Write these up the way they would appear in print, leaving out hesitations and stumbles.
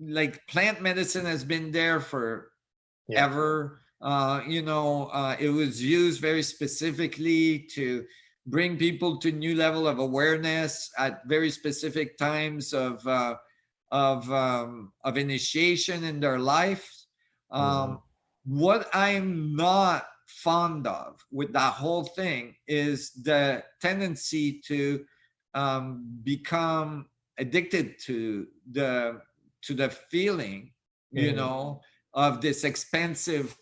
like plant medicine has been there forever. Yeah. It was used very specifically to bring people to new level of awareness at very specific times of initiation in their life. Mm-hmm. Um, what I'm not fond of with that whole thing is the tendency to become addicted to the feeling, you Mm-hmm. know, of this expensive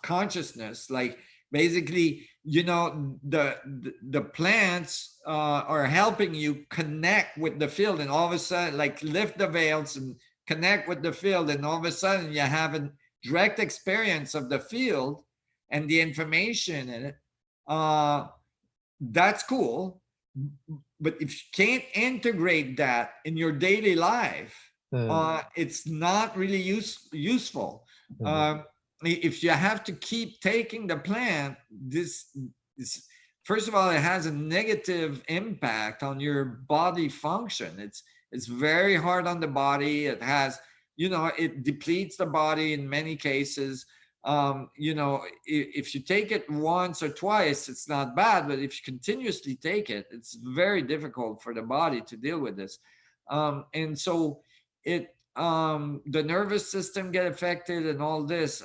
consciousness. Like basically, the plants are helping you connect with the field, and all of a sudden, like lift the veils and connect with the field, and all of a sudden you have a direct experience of the field and the information in it. That's cool, but if you can't integrate that in your daily life, it's not really useful. Mm-hmm. um, if you have to keep taking the plant, this first of all, it has a negative impact on your body function. It's very hard on the body. It has, it depletes the body in many cases. If you take it once or twice, it's not bad, but if you continuously take it, it's very difficult for the body to deal with this. And so the nervous system get affected and all this.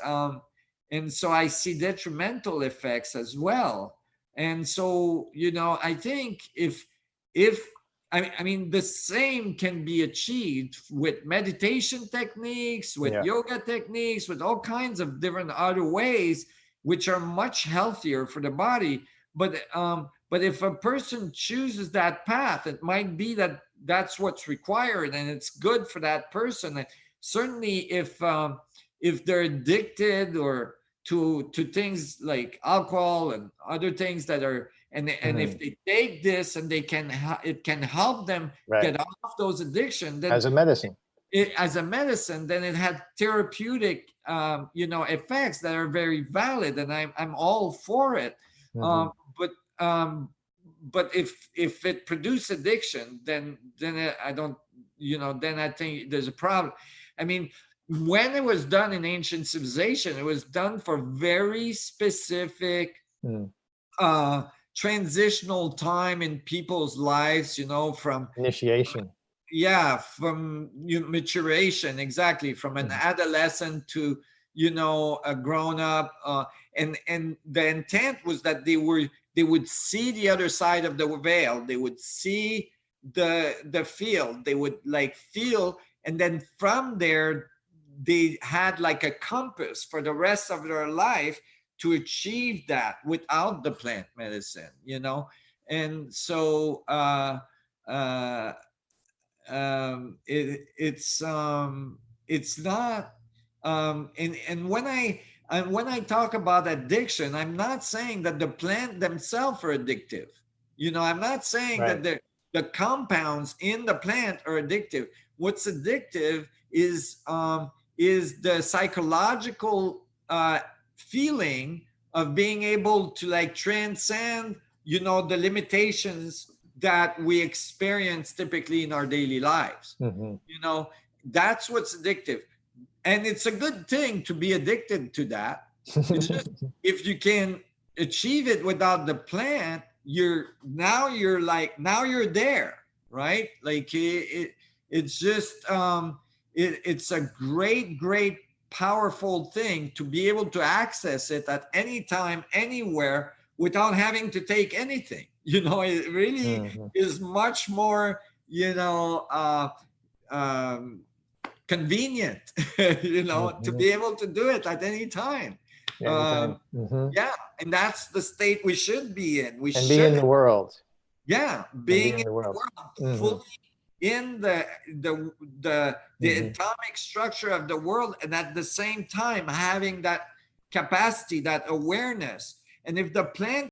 And so I see detrimental effects as well. And so, I think if I mean, the same can be achieved with meditation techniques, with Yeah. yoga techniques, with all kinds of different other ways, which are much healthier for the body. But if a person chooses that path, it might be that that's what's required, and it's good for that person. And certainly, if they're addicted or to things like alcohol and other things that are, and Mm-hmm. if they take this and it can help them Right. get off those addictions, then As a medicine. as a medicine, then it had therapeutic effects that are very valid, and I'm all for it. Mm-hmm. Um, but um, but if it produces addiction, then I don't, then I think there's a problem. I mean, when it was done in ancient civilization, it was done for very specific Mm. uh transitional time in people's lives, from Initiation. maturation, exactly, from an Mm-hmm. adolescent to a grown up. And the intent was that they would see the other side of the veil. They would see the field. They would like feel, and then from there they had like a compass for the rest of their life to achieve that without the plant medicine. And so uh it's not, and when I talk about addiction, I'm not saying that the plant themselves are addictive. I'm not saying Right. that the compounds in the plant are addictive. What's addictive is the psychological feeling of being able to like transcend the limitations that we experience typically in our daily lives. Mm-hmm. you know that's what's addictive, and it's a good thing to be addicted to that. It's just, if you can achieve it without the plant, you're there, right? Like it's just it's a great powerful thing to be able to access it at any time, anywhere, without having to take anything. It really Mm-hmm. is much more, um, convenient, to Mm-hmm. be able to do it at any time. Anytime. Um, Mm-hmm. yeah, and that's the state we should be in. We And be in should, the world. yeah, And be being in in the the world. world, Mm-hmm. fully in the the Mm-hmm. atomic structure of the world, and at the same time having that capacity, that awareness. And if the plant